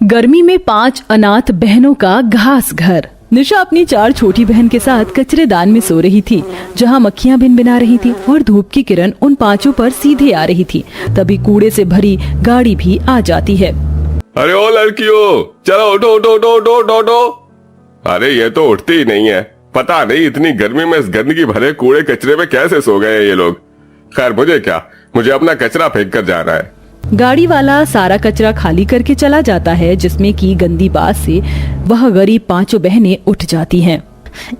गर्मी में 5 अनाथ बहनों का घास घर। निशा अपनी 4 छोटी बहन के साथ कचरेदान में सो रही थी, जहां मक्खियां भिनभिना रही थी और धूप की किरण उन 5 पर सीधे आ रही थी। तभी कूड़े से भरी गाड़ी भी आ जाती है। अरे ओ लड़कियों, चलो उठो उठो उठो उठो उठो उठो। अरे ये तो उठती ही नहीं है। पता नहीं इतनी गर्मी में इस गंदगी भरे कूड़े कचरे में कैसे सो गए ये लोग। खैर मुझे क्या, मुझे अपना कचरा फेंक कर जाना है। गाड़ी वाला सारा कचरा खाली करके चला जाता है, जिसमें की गंदी बात से वह गरीब 5 बहनें उठ जाती हैं।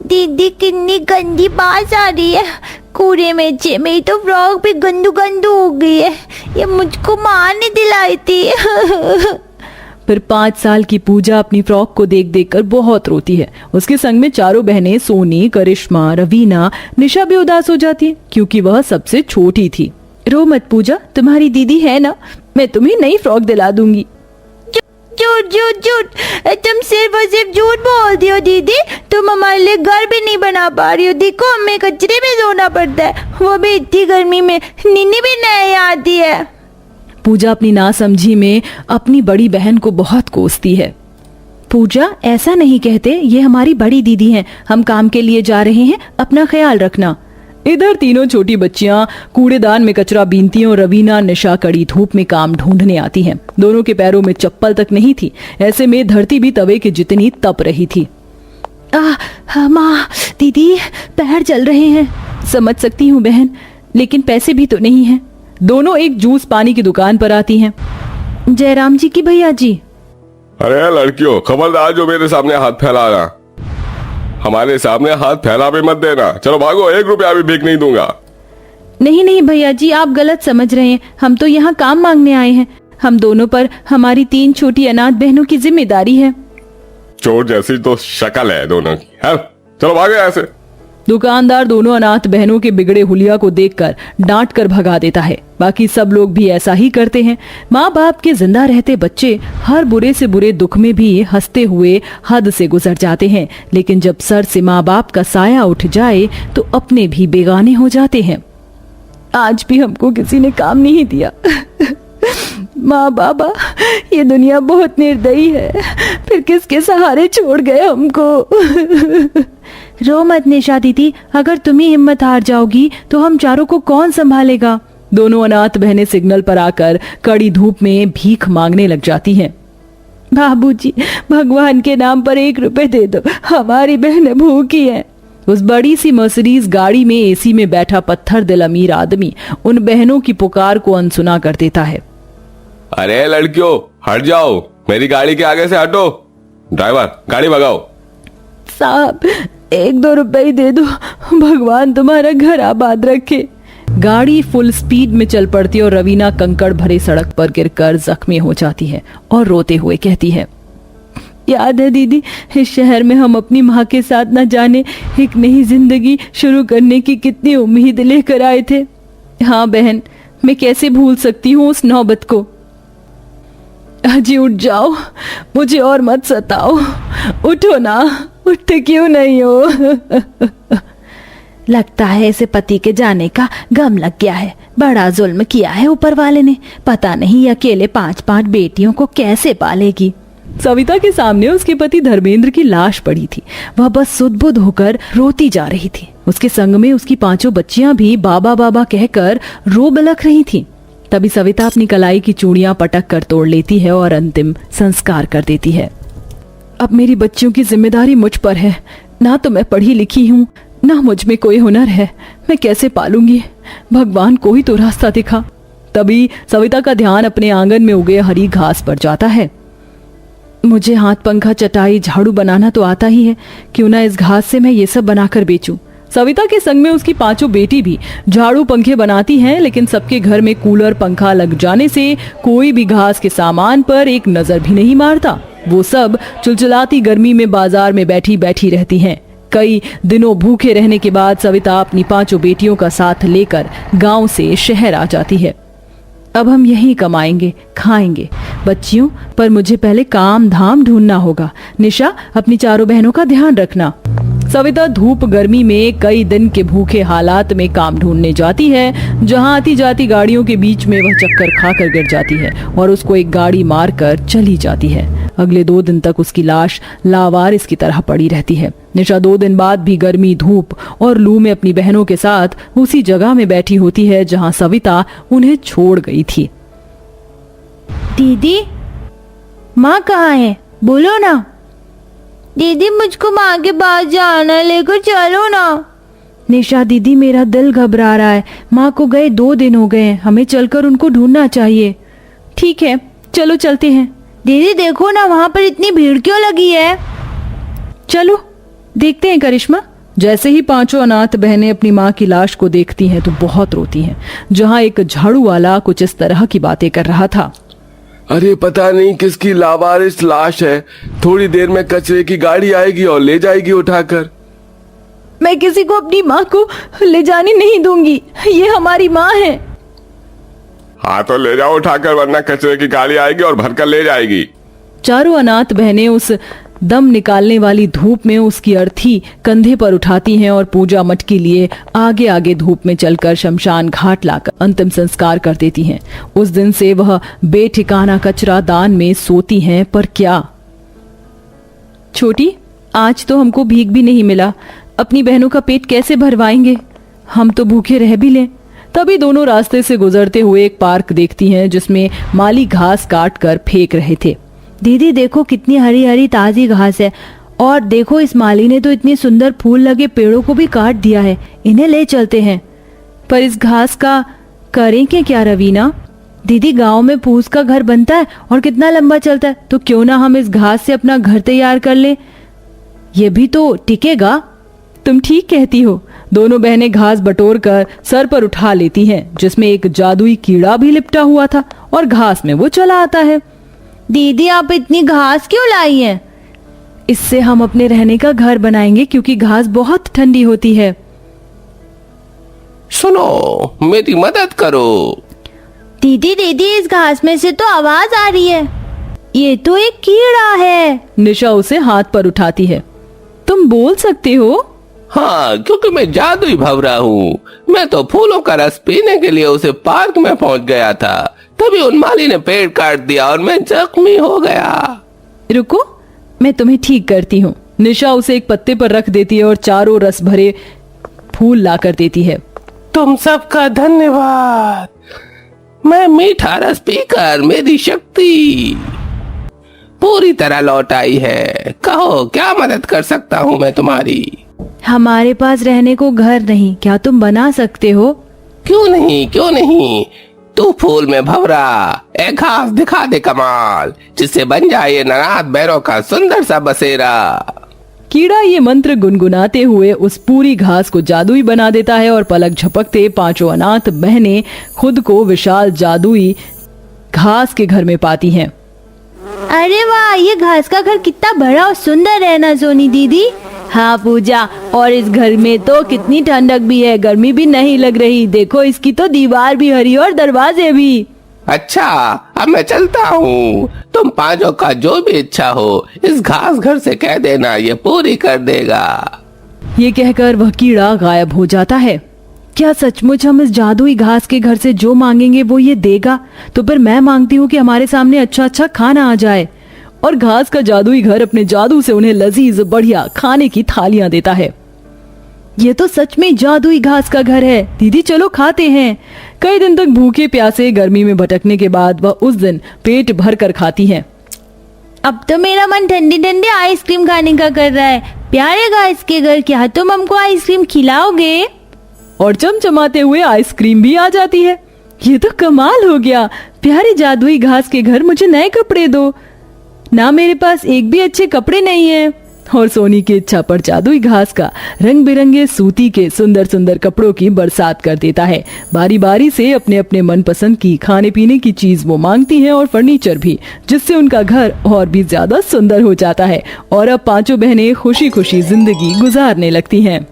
दीदी कितनी गंदी बात आ रही है। कूड़े में मेरी तो फ्रॉक भी गंदू गंदू हो गई है। ये मुझको माँ ने दिलाई थी। फिर 5 साल की पूजा अपनी फ्रॉक को देख देख कर बहुत रोती है। उसके संग में 4 बहनें सोनी, करिश्मा, रवीना, निशा भी उदास हो जाती है, क्योंकि वह सबसे छोटी थी। रो मत पूजा, तुम्हारी दीदी है ना, मैं तुम्हें नई फ्रॉक दिला दूंगी। झूठ झूठ झूठ, तुम सिर्फ और सिर्फ झूठ बोलती हो दीदी। तुम हमारे लिए घर भी नहीं बना पा रही हो। देखो हमें कचरे में सोना पड़ता है, वो भी इतनी गर्मी में। नीनी भी नहीं आती है। पूजा अपनी नासमझी में अपनी बड़ी बहन को बहुत कोसती है। पूजा ऐसा नहीं कहते, ये हमारी बड़ी दीदी हैं, हम काम के लिए जा रहे हैं, अपना ख्याल रखना। इधर तीनों छोटी बच्चियां कूड़ेदान में कचरा बीनती हैं और रवीना, निशा कड़ी धूप में काम ढूंढने आती हैं। दोनों के पैरों में चप्पल तक नहीं थी, ऐसे में धरती भी तवे के जितनी तप रही थी। माँ, दीदी पैर जल रहे हैं। समझ सकती हूँ बहन, लेकिन पैसे भी तो नहीं हैं। दोनों एक जूस पानी की दुकान पर आती हैं। जयराम जी की भैया जी। अरे लड़कियों, खबरदार जो मेरे सामने हाथ फैलाना। हमारे सामने हाथ फैला भी मत देना। चलो भागो, 1 रुपया भी भीख नहीं दूंगा। नहीं नहीं भैया जी, आप गलत समझ रहे हैं। हम तो यहाँ काम मांगने आए हैं। हम दोनों पर हमारी 3 छोटी अनाथ बहनों की जिम्मेदारी है। चोर जैसी तो शक्ल है दोनों की। चलो भागो यहाँ से। दुकानदार दोनों अनाथ बहनों के बिगड़े हुलिया को देखकर डांट कर भगा देता है। बाकी सब लोग भी ऐसा ही करते हैं। माँ बाप के जिंदा रहते बच्चे हर बुरे से बुरे दुख में भी हंसते हुए हद से गुजर जाते हैं, लेकिन जब सर से माँ बाप का साया उठ जाए तो अपने भी बेगाने हो जाते हैं। आज भी हमको किसी ने काम नहीं दिया। माँ बाबा, ये दुनिया बहुत निर्दयी है, फिर किसके सहारे छोड़ गए हमको। रो मत निशा दीदी, अगर तुम ही हिम्मत हार जाओगी तो हम चारों को कौन संभालेगा। दोनों अनाथ बहनें सिग्नल पर आकर कड़ी धूप में भीख मांगने लग जाती हैं। बाबूजी, भगवान के नाम पर 1 रुपए दे दो, हमारी बहनें भूखी हैं। उस बड़ी सी मर्सिडीज गाड़ी में एसी में बैठा पत्थर दिल अमीर आदमी उन बहनों की पुकार को अनसुना कर देता है। अरे लड़कियों, हट जाओ, मेरी गाड़ी के आगे से हटो। ड्राइवर, गाड़ी भगाओ। साहब, 1-2 रुपए ही दे दो, भगवान तुम्हारा घर आबाद रखे। गाड़ी फुल स्पीड में चल पड़ती है और रवीना कंकड़ भरी सड़क पर गिरकर जख्मी हो जाती है और रोते हुए कहती है, याद है दीदी, इस शहर में हम अपनी माँ के साथ न जाने एक नई जिंदगी शुरू करने की कितनी उम्मीद लेकर आए थे। हाँ बहन, मैं कैसे भूल सकती हूँ उस नौबत को। अजी उठ जाओ, मुझे और मत सताओ। उठो ना, उठते क्यों नहीं हो। लगता है इसे पति के जाने का गम लग गया है। बड़ा जुल्म किया है ऊपर वाले ने। पता नहीं अकेले 5-5 बेटियों को कैसे पालेगी। सविता के सामने उसके पति धर्मेंद्र की लाश पड़ी थी। वह बस सुध-बुध होकर रोती जा रही थी। उसके संग में उसकी 5 बच्चियां भी बाबा बाबा कहकर रो बिलख रही थीं। तभी सविता अपनी कलाई की चूड़ियां पटक कर तोड़ लेती है और अंतिम संस्कार कर देती है। अब मेरी बच्चियों की जिम्मेदारी मुझ पर है। ना तो मैं पढ़ी लिखी हूँ, ना मुझ में कोई हुनर है। मैं कैसे पालूंगी? भगवान कोई तो रास्ता दिखा। तभी सविता का ध्यान अपने आंगन में उगे हरी घास पर जाता है। मुझे हाथ पंखा, चटाई, झाड़ू बनाना तो आता ही है, क्यों ना इस घास से मैं ये सब बनाकर बेचूं। सविता के संग में उसकी 5 बेटी भी झाड़ू पंखे बनाती हैं, लेकिन सबके घर में कूलर पंखा लग जाने से कोई भी घास के सामान पर एक नजर भी नहीं मारता। वो सब चुलचुलाती गर्मी में बाजार में बैठी बैठी रहती हैं। कई दिनों भूखे रहने के बाद सविता अपनी 5 बेटियों का साथ लेकर गांव से शहर आ जाती है। अब हम यहीं कमाएंगे, खाएंगे बच्चियों, पर मुझे पहले काम धाम ढूंढना होगा। निशा, अपनी 4 बहनों का ध्यान रखना। सविता धूप गर्मी में कई दिन के भूखे हालात में काम ढूंढने जाती है, जहां आती जाती गाड़ियों के बीच में वह चक्कर खाकर गिर जाती है और उसको एक गाड़ी मारकर चली जाती है। अगले 2 दिन तक उसकी लाश लावारिस की तरह पड़ी रहती है। निशा 2 दिन बाद भी गर्मी, धूप और लू में अपनी बहनों के साथ उसी जगह में बैठी होती है जहां सविता उन्हें छोड़ गई थी। दीदी, माँ कहाँ है? बोलो ना। दीदी, मुझको माँ के पास जाना, लेकर चलो ना। निशा दीदी, मेरा दिल घबरा रहा है। माँ को गए 2 दिन हो गए हैं, हमें चलकर उनको ढूंढना चाहिए। ठीक है, चलो चलते हैं। दीदी देखो ना, वहाँ पर इतनी भीड़ क्यों लगी है? चलो देखते हैं करिश्मा। जैसे ही 5 अनाथ बहनें अपनी माँ की लाश को देखती हैं तो बहुत रोती हैं, जहाँ एक झाड़ू वाला कुछ इस तरह की बातें कर रहा था। अरे पता नहीं किसकी लावारिस लाश है, थोड़ी देर में कचरे की गाड़ी आएगी और ले जाएगी उठाकर। मैं किसी को अपनी माँ को ले जाने नहीं दूंगी, ये हमारी माँ है। हाँ तो ले जाओ उठाकर, वरना कचरे की गाड़ी आएगी और भरकर ले जाएगी। चारों अनाथ बहनें उस दम निकालने वाली धूप में उसकी अर्थी कंधे पर उठाती हैं और पूजा मठ के लिए आगे आगे धूप में चलकर शमशान घाट लाकर अंतिम संस्कार कर देती हैं। उस दिन से वह बेठिकाना कचरा दान में सोती हैं। पर क्या छोटी, आज तो हमको भीख भी नहीं मिला, अपनी बहनों का पेट कैसे भरवाएंगे? हम तो भूखे रह भी लें। तभी दोनों रास्ते से गुजरते हुए एक पार्क देखती हैं जिसमें माली घास काट कर फेंक रहे थे। दीदी देखो, कितनी हरी हरी ताजी घास है, और देखो इस माली ने तो इतने सुंदर फूल लगे पेड़ों को भी काट दिया है। इन्हें ले चलते हैं। पर इस घास का करेंगे क्या रवीना? दीदी, गांव में फूस का घर बनता है और कितना लंबा चलता है, तो क्यों ना हम इस घास से अपना घर तैयार कर ले, ये भी तो टिकेगा। तुम ठीक कहती हो। दोनों बहनें घास बटोर कर सर पर उठा लेती हैं, जिसमें एक जादुई कीड़ा भी लिपटा हुआ था और घास में वो चला आता है। दीदी, आप इतनी घास क्यों लाई हैं? इससे हम अपने रहने का घर बनाएंगे, क्योंकि घास बहुत ठंडी होती है। सुनो, मेरी मदद करो। दीदी दीदी, इस घास में से तो आवाज आ रही है। ये तो एक कीड़ा है। निशा उसे हाथ पर उठाती है। तुम बोल सकते हो? हाँ, क्योंकि मैं जादुई भंवरा हूँ। मैं तो फूलों का रस पीने के लिए उसे पार्क में पहुँच गया था, तभी उन माली ने पेड़ काट दिया और मैं जख्मी हो गया। रुको, मैं तुम्हें ठीक करती हूँ। निशा उसे एक पत्ते पर रख देती है और चारों रस भरे फूल ला कर देती है। तुम सबका धन्यवाद। मैं मीठा रस पीकर मेरी शक्ति पूरी तरह लौट आई है। कहो, क्या मदद कर सकता हूँ मैं तुम्हारी? हमारे पास रहने को घर नहीं, क्या तुम बना सकते हो? क्यों नहीं, क्यों नहीं। तू फूल में भंवरा, एक घास दिखा दे कमाल, जिससे बन जाए ये अनाथ बहनों का सुंदर सा बसेरा। कीड़ा ये मंत्र गुनगुनाते हुए उस पूरी घास को जादुई बना देता है और पलक झपकते 5 अनाथ बहनें खुद को विशाल जादुई घास के घर में पाती हैं। अरे वाह, ये घास का घर कितना बड़ा और सुंदर है ना सोनी दीदी? हाँ पूजा, और इस घर में तो कितनी ठंडक भी है, गर्मी भी नहीं लग रही। देखो, इसकी तो दीवार भी हरी और दरवाजे भी। अच्छा, अब मैं चलता हूँ। तुम 5 का जो भी इच्छा हो इस घास घर से कह देना, ये पूरी कर देगा। ये कहकर वह कीड़ा गायब हो जाता है। क्या सचमुच हम इस जादुई घास के घर से जो मांगेंगे वो ये देगा? तो फिर मैं मांगती हूँ कि हमारे सामने अच्छा अच्छा खाना आ जाए। और घास का जादुई घर अपने जादू से उन्हें लजीज बढ़िया खाने की थालियां देता है। ये तो सच में जादुई घास का घर है। दीदी चलो खाते हैं। कई दिन तक भूखे प्यासे गर्मी में भटकने के बाद वह उस दिन पेट भर कर खाती हैं। अब तो मेरा मन ठंडी ठंडी आइसक्रीम खाने का कर रहा है। प्यारे घास के घर, क्या तुम हमको आइसक्रीम खिलाओगे? और चमचमाते हुए आइसक्रीम भी आ जाती है। ये तो कमाल हो गया। प्यारे जादुई घास के घर, मुझे नए कपड़े दो ना, मेरे पास एक भी अच्छे कपड़े नहीं है। और सोनी की इच्छा पर जादुई घास का रंग बिरंगे सूती के सुंदर सुंदर कपड़ों की बरसात कर देता है। बारी बारी से अपने अपने मनपसंद की खाने पीने की चीज वो मांगती हैं और फर्नीचर भी, जिससे उनका घर और भी ज्यादा सुंदर हो जाता है। और अब 5 बहनें खुशी खुशी जिंदगी गुजारने लगती हैं।